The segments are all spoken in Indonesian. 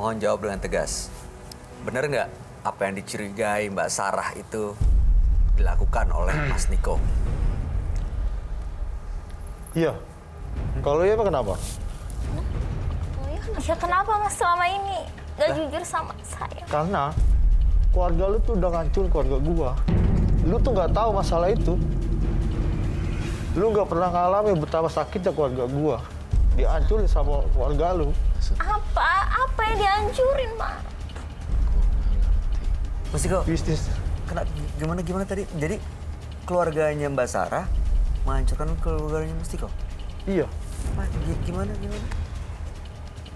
Mohon jawab dengan tegas. Benar nggak apa yang dicurigai Mbak Sarah itu dilakukan oleh Mas Niko? Iya. Kalau iya, kenapa? Oh iya, ya kenapa Mas selama ini gak jujur sama saya? Karena keluarga lu tuh udah ngancur keluarga gua. Lu tuh nggak tahu masalah itu. Lu nggak pernah ngalamin betapa sakitnya keluarga gua. Dihancurin sama keluarga lu. Apa yang dihancurin, Mas? Mas Niko, Bisnis. gimana tadi? Jadi keluarganya Mbak Sarah menghancurkan keluarganya Mas Niko? Iya. Apa? Gimana?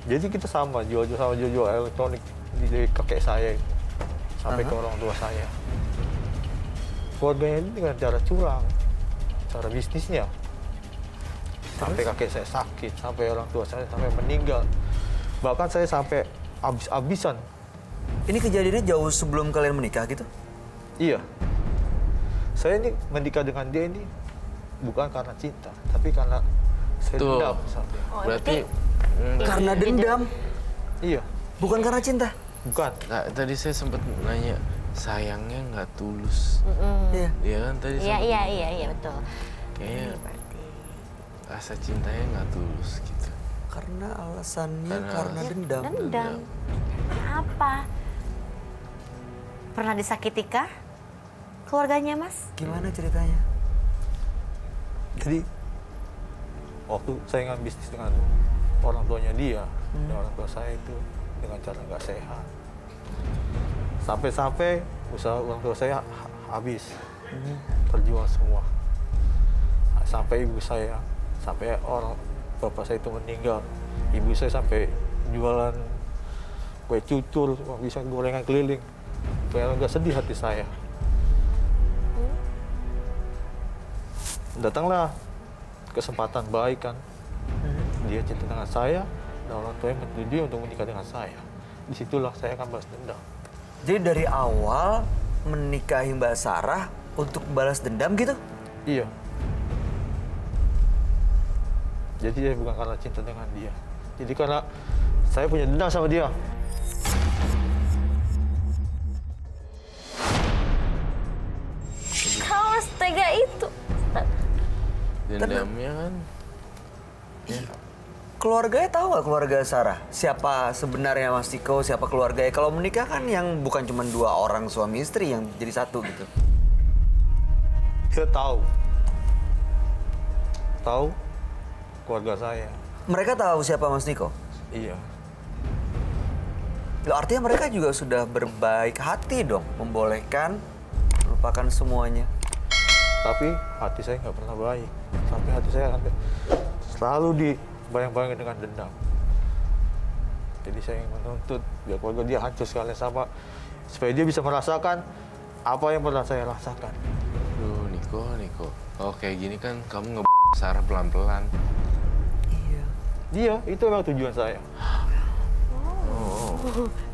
Jadi kita sama jual elektronik di kakek saya itu. Sampai ke orang tua saya. Keluarganya ini dengan cara curang. Cara bisnisnya. Sampai kakek saya sakit, sampai orang tua saya sampai meninggal. Bahkan saya sampai habis-habisan. Ini kejadiannya jauh sebelum kalian menikah gitu? Iya. Saya ini menikah dengan dia ini bukan karena cinta, tapi karena saya Tuh. dendam sama dia. Oh, Berarti Karena dendam, Iya, bukan karena cinta. bukan. tadi saya sempat nanya, sayangnya nggak tulus. Iya. Iya kan tadi Iya, sempat- iya, betul. Kayaknya Berarti rasa cintanya nggak tulus gitu. Karena alasannya Karena- karena dendam. dendam. Apa? Pernah disakiti kah keluarganya, Mas? Gimana ceritanya? Jadi waktu saya ngambil bisnis dengan orang tuanya dia, dan orang tua saya itu dengan cara nggak sehat. Sampai-sampai usaha orang tua saya habis, terjual semua. Sampai ibu saya, sampai orang bapak saya itu meninggal. Ibu saya sampai jualan kue cucur, bisa gorengan keliling. Kayak nggak sedih hati saya. Datanglah kesempatan baik kan. Dia cinta dengan saya, dan orang tuanya menyetujui untuk menikah dengan saya. Disitulah saya akan balas dendam. Jadi dari awal menikahi Mbak Sarah untuk balas dendam gitu? Iya. Jadi saya bukan karena cinta dengan dia. Jadi karena saya punya dendam sama dia. Kalau setega itu. Dendamnya kan Keluarganya tahu nggak keluarga Sarah? Siapa sebenarnya Mas Niko, siapa keluarganya? Kalau menikah kan yang bukan cuma 2 orang suami istri yang jadi satu gitu. Dia tahu. Tahu keluarga saya. Mereka tahu siapa Mas Niko? Iya. Loh, artinya mereka juga sudah berbaik hati dong, membolehkan melupakan semuanya. Tapi hati saya nggak pernah baik. Sampai hati saya selalu dibayang-bayangin dengan dendam. Jadi saya ingin menuntut biar keluarga dia hancur sekalian sama, supaya dia bisa merasakan apa yang pernah saya rasakan. Duh, Niko. Oh, kayak gini kan kamu Sarah pelan-pelan. Iya. Iya, itu memang tujuan saya.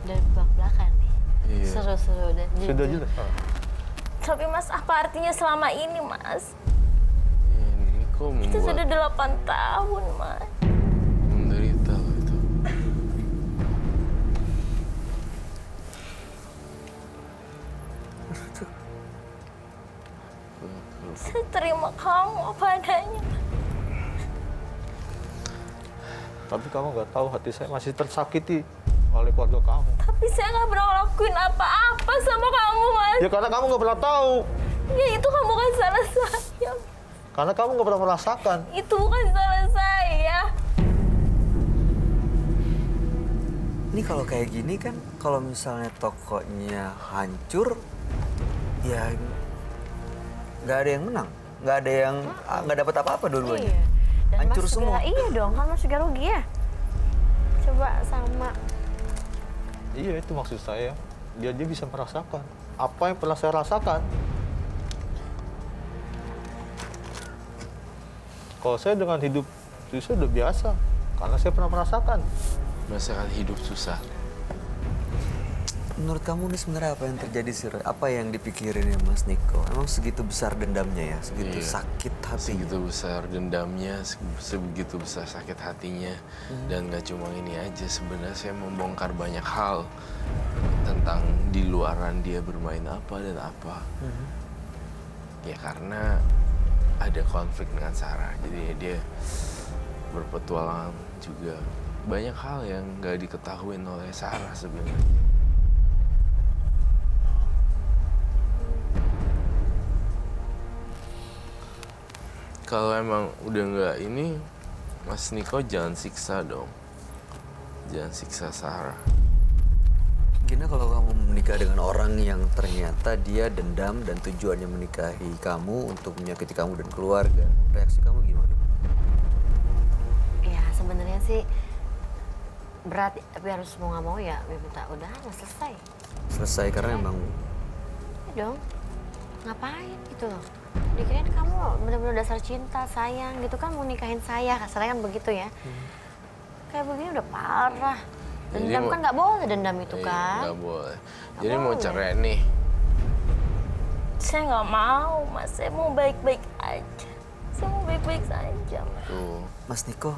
Dari belak-belakan nih. Iya. Seru-seru dan Sudah jujur. jelas. Tapi Mas, apa artinya selama ini, Mas? Niko Itu sudah membuat 8 tahun, Mas. menderita loh itu. Saya terima kamu apa adanya. Tapi kamu nggak tahu hati saya masih tersakiti oleh keluarga kamu. Tapi saya nggak pernah ngelakuin apa-apa sama kamu, Mas. Ya karena kamu nggak pernah tahu. Ya itu kan bukan salah saya. Karena kamu nggak pernah merasakan. Itu bukan salah saya. Ini kalau kayak gini kan, kalau misalnya tokonya hancur, ya nggak ada yang menang, nggak dapat apa-apa dua-duanya. Iya. Dan Hancur Mas semua. juga, iya dong, kan Mas juga rugi ya. Coba sama. Iya, itu maksud saya. Dia bisa merasakan apa yang pernah saya rasakan. Kalau saya dengan hidup susah udah biasa, karena saya pernah merasakan. Merasakan hidup susah. Menurut kamu ini sebenarnya apa yang terjadi sih? Roy? Apa yang dipikirin ya Mas Niko? Niko? Emang segitu besar dendamnya ya, segitu Iya. sakit hati. Segitu besar dendamnya, sebegitu besar sakit hatinya. Dan nggak cuma ini aja, sebenarnya saya membongkar banyak hal tentang di luaran dia bermain apa dan apa. Ya karena ada konflik dengan Sarah, jadi dia berpetualangan juga. Banyak hal yang nggak diketahui oleh Sarah sebenarnya. Kalau emang udah nggak ini, Mas Niko jangan siksa dong. Jangan siksa Sarah. Gimana kalau kamu menikah dengan orang yang ternyata dia dendam dan tujuannya menikahi kamu untuk menyakiti kamu dan keluarga? Reaksi kamu gimana? Ya sebenarnya sih berat, tapi harus mau nggak mau ya minta udah selesai. Selesai karena emang Ya dong, ngapain gitu loh. Dikirain kamu benar-benar dasar cinta, sayang gitu kan, mau nikahin saya, kasarnya kan begitu ya. Kayak begini udah parah. Jadi Dendam mau- kan nggak boleh dendam itu Iya, kan. nggak boleh. Nggak Jadi mau boleh. cerai nih. Saya nggak mau, Mas. Saya mau baik-baik aja. Saya mau baik-baik saja, Mas. Tuh. Mas Niko,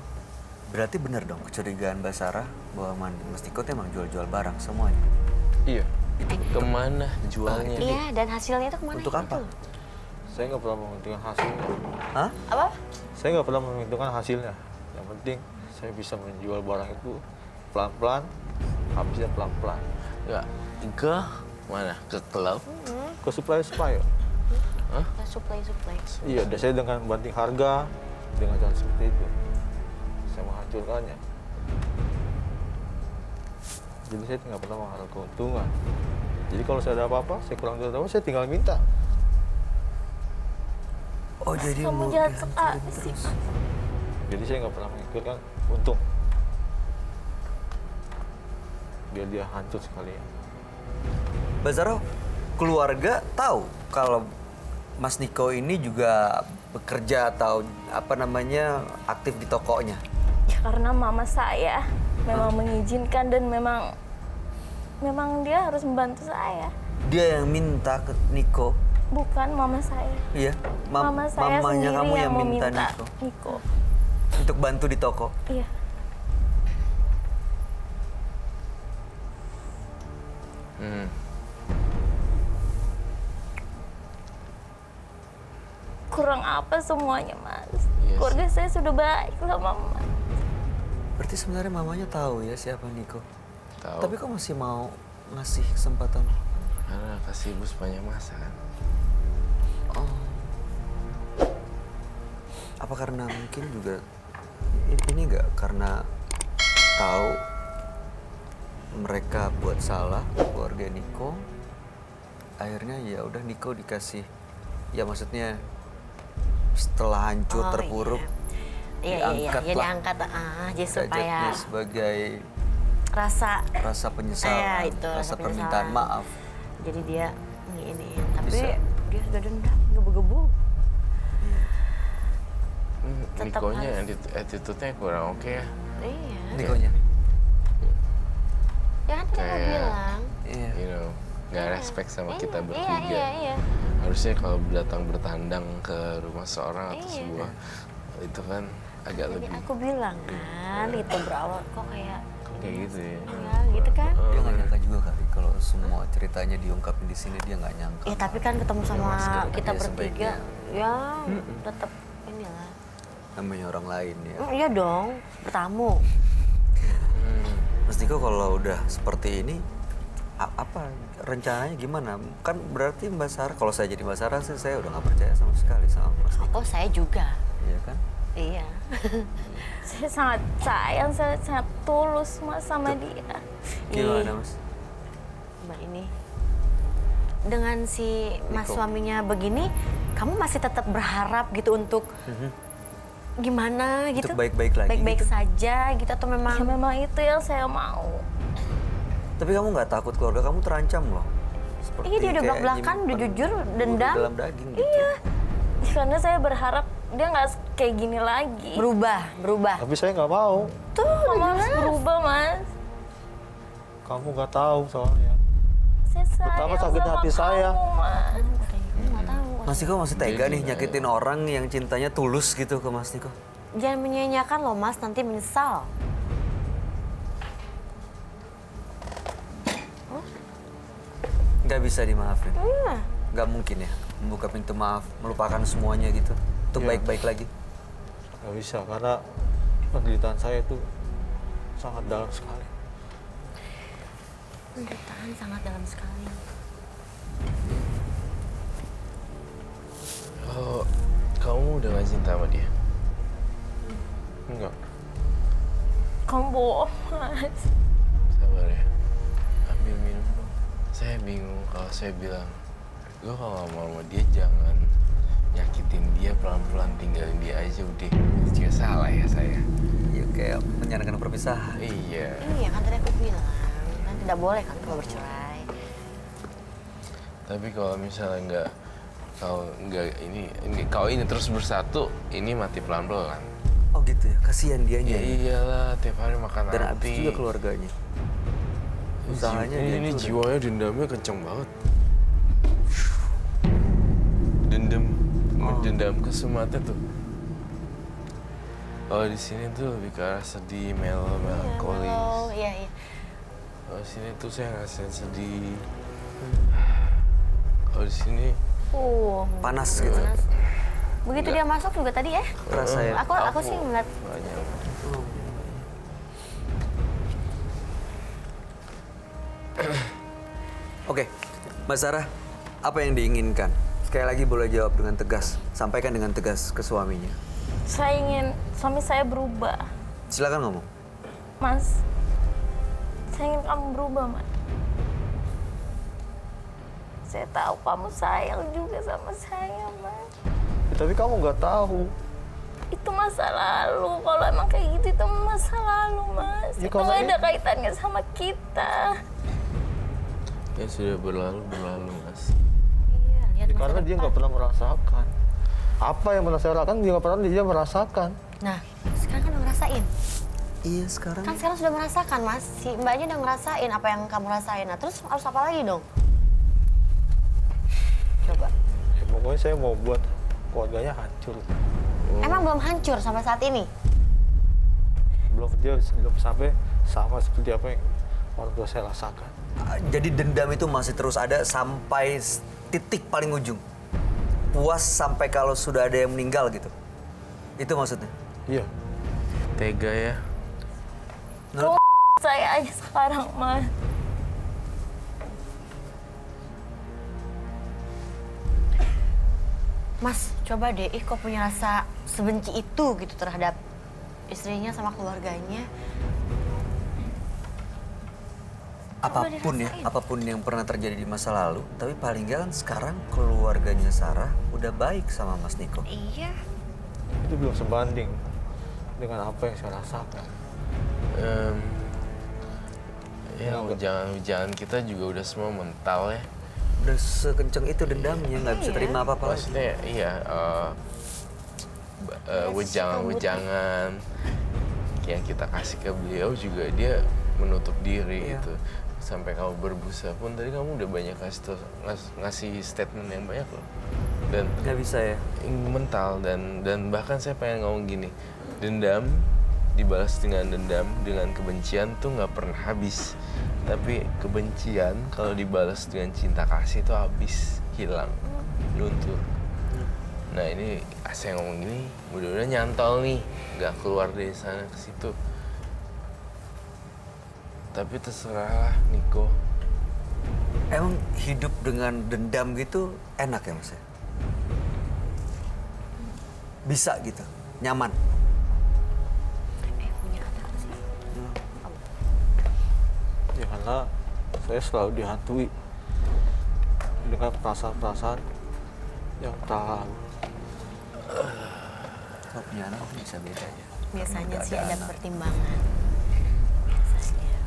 berarti benar dong kecurigaan Mbak Sarah bahwa Mas Niko tuh emang jual-jual barang semuanya. Iya. Kemana jualnya? Iya, dan hasilnya itu kemana? Untuk apa? Itu. Saya nggak pernah menghitungkan hasilnya. Hah? Apa? Saya nggak pernah menghitungkan hasilnya. Yang penting saya bisa menjual barang itu pelan-pelan, habisnya pelan-pelan. Nggak ke mana? Ke klub? Ke supplier. Ya, supply. Iya, dan saya dengan banting harga, dengan cara seperti itu. Saya menghancurkannya. Jadi saya nggak pernah mengharap keuntungan. Jadi kalau saya ada apa-apa, saya kurang dari apa, saya tinggal minta. Oh jadi Kamu mau jahat dihancurin sekali sih, terus. Mas. Jadi saya nggak pernah memikirkan untung. Biar dia hancur sekalian. Mbak Sarah, keluarga tahu kalau Mas Niko ini juga bekerja atau apa namanya aktif di tokonya? Ya, karena mama saya memang mengizinkan dan memang dia harus membantu saya. Dia yang minta ke Niko. Bukan mama saya. Iya, Mama saya mamanya sendiri kamu yang minta meminta Niko Niko. untuk bantu di toko. Iya. Hmm. Kurang apa semuanya, Mas? Iya Keluarga saya sudah baik sama Mas. Berarti sebenarnya mamanya tahu ya siapa Niko. Tahu. Tapi kok masih mau ngasih kesempatan? Karena kasih ibu sepanjang masa kan. Oh. Apa karena mungkin juga ini enggak karena tahu mereka buat salah keluarga Niko, akhirnya ya udah Niko dikasih, ya maksudnya setelah hancur terpuruk Iya. diangkat Ya lah diangkat jadi supaya derajatnya sebagai rasa penyesalan, itu, rasa rasa permintaan penyesalan. maaf. jadi dia ini. Tapi Bisa. dia sudah dendam, gebu-gebu. Tetap Nikonya harus. attitude-nya kurang oke ya. Iya. Nikonya. Ya kan tadi aku Kayak- bilang. Iya. You know, nggak respect sama kita Iya, bertiga. Iya. Harusnya kalau datang bertandang ke rumah seorang atau Iya. sebuah itu kan agak Jadi lebih aku bilang kan, itu berawal kok kayak kayak gitu ya. ya gitu kan. Dia nggak nyangka juga kali kalau semua ceritanya diungkapin di sini, dia nggak nyangka. Ya tapi kan ketemu sama maksudnya kita ya bertiga, sebaiknya. ya tetap inilah. Namanya orang lain ya. Iya dong, bertamu. Mas Niko kalau udah seperti ini, apa rencananya gimana? Kan berarti Mbak Sarah, kalau saya jadi Mbak Sarah sih saya udah nggak percaya sama sekali sama Mas Niko. Oh saya juga. Iya kan? Iya. Saya sangat sayang, saya sangat tulus, Mas, sama dia. Gimana Mas? Mbak ini dengan si mas Niko. suaminya begini, kamu masih tetap berharap gitu untuk gimana gitu? Untuk baik-baik lagi Baik-baik gitu? saja gitu atau memang? Ya memang itu yang saya mau. Tapi kamu nggak takut keluarga kamu terancam loh? Seperti Iya, dia udah kayak belak-belakan, udah nyimpen jujur, bulu dendam. dalam daging gitu. Iya. Karena saya berharap dia nggak kayak gini lagi. berubah. Tapi saya nggak mau. Tuh, Kamu harus berubah, Mas. Kamu nggak tahu soalnya. Saya sayang Betapa sakit sama hati saya. kamu, Mas. Nggak Mas Niko masih tega Jadi, nih nyakitin orang yang cintanya tulus gitu ke Mas Niko. Jangan menyanyiakan loh Mas, nanti menyesal. Nggak bisa dimaafin. Iya. Nggak mungkin ya membuka pintu maaf, melupakan semuanya gitu. Untuk Iya. baik-baik lagi. Nggak bisa, karena penderitaan saya itu sangat dalam sekali. Penderitaan sangat dalam sekali. Oh, kamu udah gak cinta sama dia? Enggak. Kamu bohong, Mas. Sabar ya. Ambil minum dong. Saya bingung kalau saya bilang, lo kalau mau sama dia jangan nyakitin dia, pelan-pelan tinggalin dia aja udah. Juga salah ya saya. Ya kayak menyarankan perpisahan. Iya. Iya kan tadi aku bilang, kan tidak boleh kan kalau bercerai. Tapi kalau misalnya kalau ini terus bersatu, ini mati pelan-pelan. Oh gitu ya, kasihan dianya. Ya iyalah, tiap hari makan Dan nanti. abis juga keluarganya. Usahanya dia ini juga. jiwanya dendamnya kenceng banget. Dendam, dendam ke sematnya tuh. Kalau di sini tuh lebih ke arah sedih, melankolis. Oh iya iya. Kalau di sini tuh saya ngerasain sedih. Kalau di sini Panas gitu. Panas. Begitu dia masuk juga tadi ya. Terasa ya. Aku sih ngeliat banyak. Oke, Mbak Sarah, apa yang diinginkan? Sekali lagi boleh jawab dengan tegas. Sampaikan dengan tegas ke suaminya. Saya ingin suami saya berubah. Silakan ngomong. Mas, saya ingin kamu berubah, Mas. Saya tahu kamu sayang juga sama saya, Mas. Ya, tapi kamu nggak tahu. Itu masa lalu. Kalau emang kayak gitu, itu masa lalu, Mas. Ya, Itu kalau nggak ini- ada kaitannya sama kita. Ya sudah berlalu, Mas. iya, lihat Ya, masa karena dia depan. nggak pernah merasakan. Apa yang pernah saya rasakan, dia nggak pernah dia merasakan. Nah, sekarang kan udah ngerasain. Iya sekarang. Kan sekarang sudah merasakan, Mas. Si mbaknya udah ngerasain apa yang kamu rasain. Nah, terus harus apa lagi dong? Coba. Ya, pokoknya saya mau buat keluarganya hancur. Emang belum hancur sampai saat ini? Dia belum sampai sama seperti apa yang orang tua saya rasakan. Jadi dendam itu masih terus ada sampai titik paling ujung. Puas sampai kalau sudah ada yang meninggal gitu. Itu maksudnya. Iya. Tega ya. Menurut Saya aja sekarang, Mas. Mas, coba deh, kok punya rasa sebenci itu gitu terhadap istrinya sama keluarganya. apapun ya, dirasain. apapun yang pernah terjadi di masa lalu, tapi paling nggak kan sekarang keluarganya Sarah udah baik sama Mas Niko. Iya. Itu belum sebanding dengan apa yang saya rasakan. Ya ujangan kita juga udah semua mental ya. Udah sekenceng itu dendamnya, nggak bisa terima apa-apa lagi. Maksudnya iya, wejangan-wejangan yang kita kasih ke beliau juga dia menutup diri Iya. gitu. Sampai kamu berbusa pun tadi kamu udah banyak ngasih statement yang banyak loh. Dan Nggak bisa ya. mental dan bahkan saya pengen ngomong gini, dendam dibalas dengan dendam, dengan kebencian tuh nggak pernah habis. Tapi kebencian kalau dibalas dengan cinta kasih itu habis, hilang, luntur. Nah ini saya ngomong gini, mudah-mudahan nyantol nih, nggak keluar dari sana ke situ. Tapi terserahlah Niko. Emang hidup dengan dendam gitu enak ya Mas ya? Bisa gitu, nyaman. Punya anak sih. Ya karena saya selalu dihantui dengan perasaan-perasaan yang tak Kalau punya anak bisa beda ya. Biasanya Nggak sih ada ada anak. pertimbangan. Biasanya.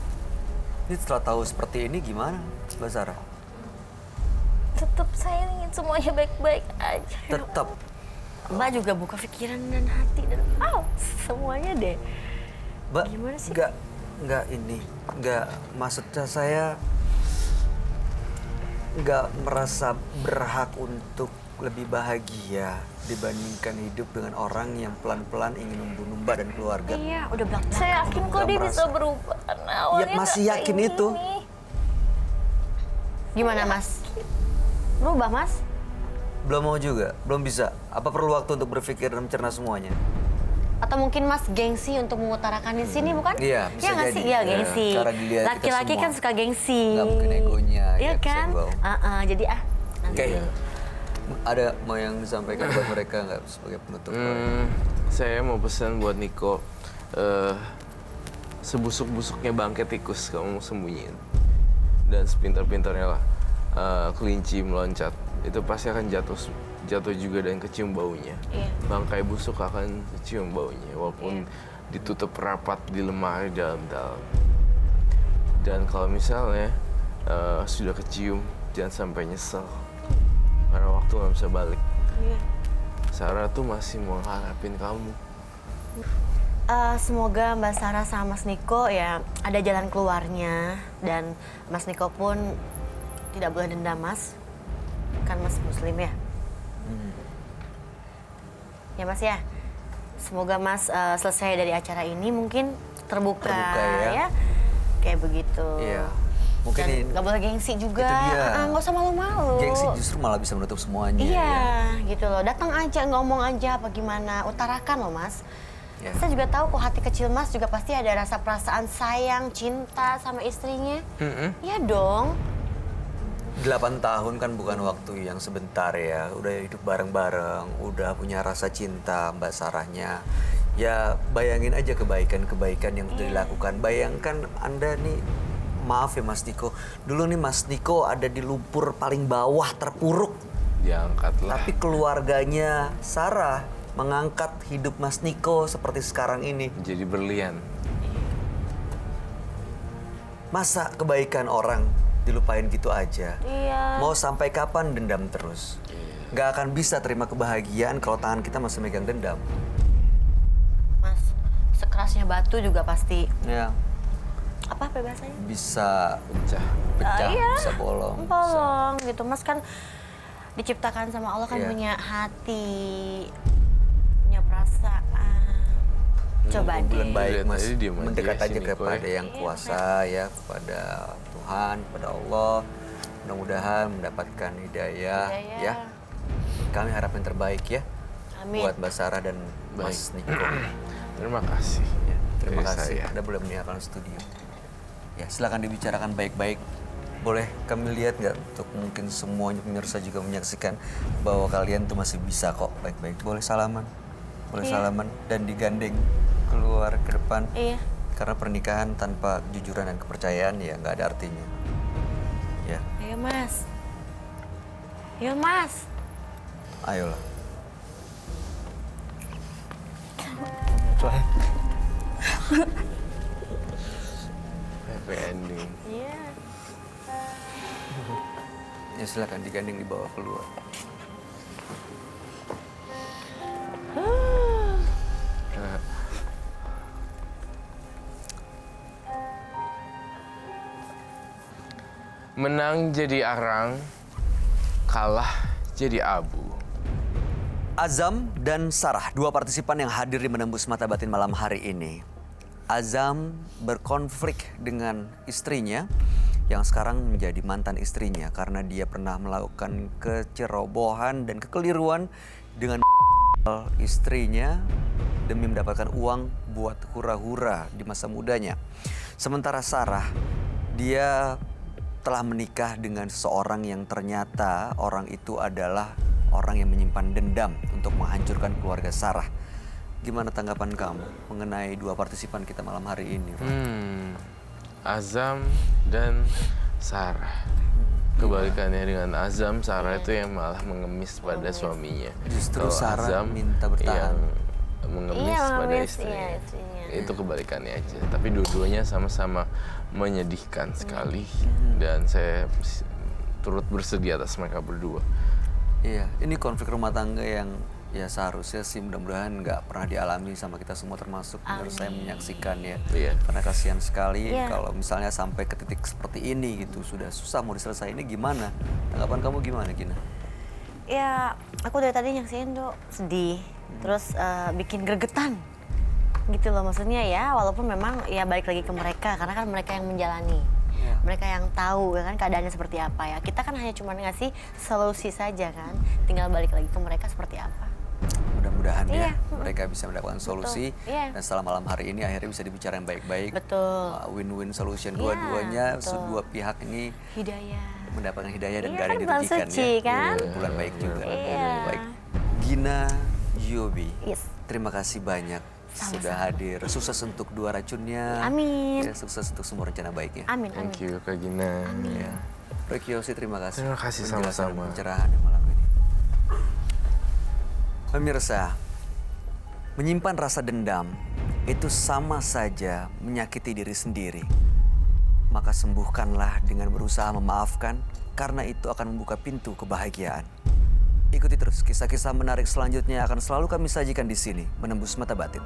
Ini setelah tahu seperti ini gimana Mbak Sarah? Tetap saya ingin semuanya baik-baik aja. Tetap. Mbak juga buka pikiran dan hati dan semuanya deh. Mbak, Gimana sih? nggak maksudnya saya nggak merasa berhak untuk lebih bahagia dibandingkan hidup dengan orang yang pelan-pelan ingin membunuh Mbak dan keluarga. Iya, udah belak-belakan. Saya yakin kok Nggak dia merasa. bisa berubah. Karena awalnya masih nggak yakin kayak itu. gini. Gimana Mas? Berubah Mas? Belum mau juga, belum bisa. Apa perlu waktu untuk berpikir dan mencerna semuanya? Atau mungkin Mas gengsi untuk mengutarakan di sini, bukan? Iya, bisa Iya nggak jadi. sih? Iya, Iya, gengsi. cara dilihat kita Laki-laki semua. kan suka gengsi. Nggak mungkin egonya, Iya ya, kan? kesenggol. Jadi Oke. Iya. Ada mau yang disampaikan buat mereka nggak sebagai penutup? Saya mau pesan buat Niko, sebusuk-busuknya bangkai tikus kamu sembunyiin. Dan sepintar-pintarnya lah kelinci meloncat, itu pasti akan jatuh juga dan kecium baunya. Iya. Bangkai busuk akan kecium baunya, walaupun ditutup rapat di lemari dalam-dalam. Dan kalau misalnya sudah kecium, jangan sampai nyesel. Karena waktu nggak bisa balik. Iya. Sarah tuh masih mau harapin kamu. Semoga Mbak Sarah sama Mas Niko ya ada jalan keluarnya, dan Mas Niko pun tidak boleh dendam Mas, kan Mas Muslim ya. Ya Mas ya, semoga Mas selesai dari acara ini mungkin terbuka ya. Kayak begitu. Iya. Mungkin Dan ini- nggak boleh gengsi juga, Itu dia. nggak usah malu-malu. Gengsi justru malah bisa menutup semuanya. Iya, ya. gitu loh. Datang aja, ngomong aja apa gimana, utarakan loh Mas. Ya. Saya juga tahu kok hati kecil Mas juga pasti ada rasa perasaan sayang, cinta sama istrinya. Iya dong. 8 tahun kan bukan waktu yang sebentar ya. Udah hidup bareng-bareng, udah punya rasa cinta Mbak Sarahnya. Ya bayangin aja kebaikan-kebaikan yang sudah dilakukan. Bayangkan Anda nih, maaf ya Mas Niko, dulu nih Mas Niko ada di lumpur paling bawah terpuruk. Diangkat lah. Tapi keluarganya Sarah mengangkat hidup Mas Niko seperti sekarang ini. Jadi berlian. Masa kebaikan orang dilupain gitu aja? Iya. Mau sampai kapan dendam terus? Nggak akan bisa terima kebahagiaan kalau tangan kita masih megang dendam. Mas, sekerasnya batu juga pasti Ya, apa bahasanya? bisa Pecah. pecah, Iya. bisa bolong. bisa- Tolong gitu. Mas kan diciptakan sama Allah kan Iya. punya hati, punya perasaan. Coba Bulan deh. baik Lihat Mas, aja diem aja mendekat ya si aja Niko kepada ya. yang kuasa ya, kepada Tuhan, kepada Allah. Mudah-mudahan mendapatkan hidayah Hidayah. ya. Kami harap yang terbaik ya Amin. buat Mbak Sarah dan Mas Niko. Terima kasih. Ya, terima Dari kasih. saya. Anda boleh meninggalkan studio. Ya, silakan dibicarakan baik-baik. Boleh kami lihat nggak untuk mungkin semuanya pemirsa juga menyaksikan bahwa kalian tuh masih bisa kok baik-baik. Boleh salaman, boleh Iya. salaman dan digandeng keluar ke depan. Iya. Karena pernikahan tanpa kejujuran dan kepercayaan ya nggak ada artinya. Ya, Ayo Mas. Ayo Mas. ayolah. Happy ending. Iya. Ya silakan digandeng dibawa keluar. Menang jadi arang, kalah jadi abu. Azam dan Sarah, dua partisipan yang hadir di Menembus Mata Batin malam hari ini. Azam berkonflik dengan istrinya yang sekarang menjadi mantan istrinya karena dia pernah melakukan kecerobohan dan kekeliruan dengan istrinya demi mendapatkan uang buat hura-hura di masa mudanya. Sementara Sarah, dia telah menikah dengan seseorang yang ternyata orang itu adalah orang yang menyimpan dendam untuk menghancurkan keluarga Sarah. Gimana tanggapan kamu mengenai dua partisipan kita malam hari ini, Pak? Azam dan Sarah. Kebalikannya dengan Azam, Sarah itu yang malah mengemis pada suaminya. Justru Kalau Sarah Azam minta bertahan. yang mengemis Iya, pada mengemis, istrinya. iya, istrinya. Itu kebalikannya aja. Tapi dua-duanya sama-sama menyedihkan sekali. Dan saya turut bersedih atas mereka berdua. Iya, ini konflik rumah tangga yang ya seharusnya sih mudah-mudahan nggak pernah dialami sama kita semua, termasuk menurut saya menyaksikan ya. Iya. Karena kasihan sekali Iya. kalau misalnya sampai ke titik seperti ini gitu, sudah susah mau diselesaikan ini gimana? Tanggapan kamu gimana, Gina? Ya, aku dari tadi nyaksiin tuh sedih, terus bikin gregetan gitu loh maksudnya ya. Walaupun memang ya balik lagi ke mereka, karena kan mereka yang menjalani, mereka yang tahu ya kan keadaannya seperti apa ya. Kita kan hanya cuma ngasih solusi saja kan, tinggal balik lagi ke mereka seperti apa. Mudah-mudahan Iya. ya mereka bisa mendapatkan solusi Iya. dan setelah malam hari ini akhirnya bisa dibicarakan baik-baik. Betul. Win-win solution Iya, dua-duanya, betul. dua pihak ini Hidayah. mendapatkan hidayah dan Iya, gak ada kan yang bulan dirugikan suci, ya. kan? Bulan baik juga. Iya. Baik. Gina Yobi, Yes. terima kasih banyak Sama-sama. sudah hadir. Sukses untuk 2 racunnya. Amin. Ya, sukses untuk semua rencana baiknya. Amin, amin. Thank you Kak Gina. Ya. Rek Yosi, terima kasih. Terima kasih, Penjelasan dan sama-sama. pencerahan malam ini. Pemirsa, menyimpan rasa dendam itu sama saja menyakiti diri sendiri. Maka sembuhkanlah dengan berusaha memaafkan, karena itu akan membuka pintu kebahagiaan. Ikuti terus kisah-kisah menarik selanjutnya akan selalu kami sajikan di sini, Menembus Mata Batin.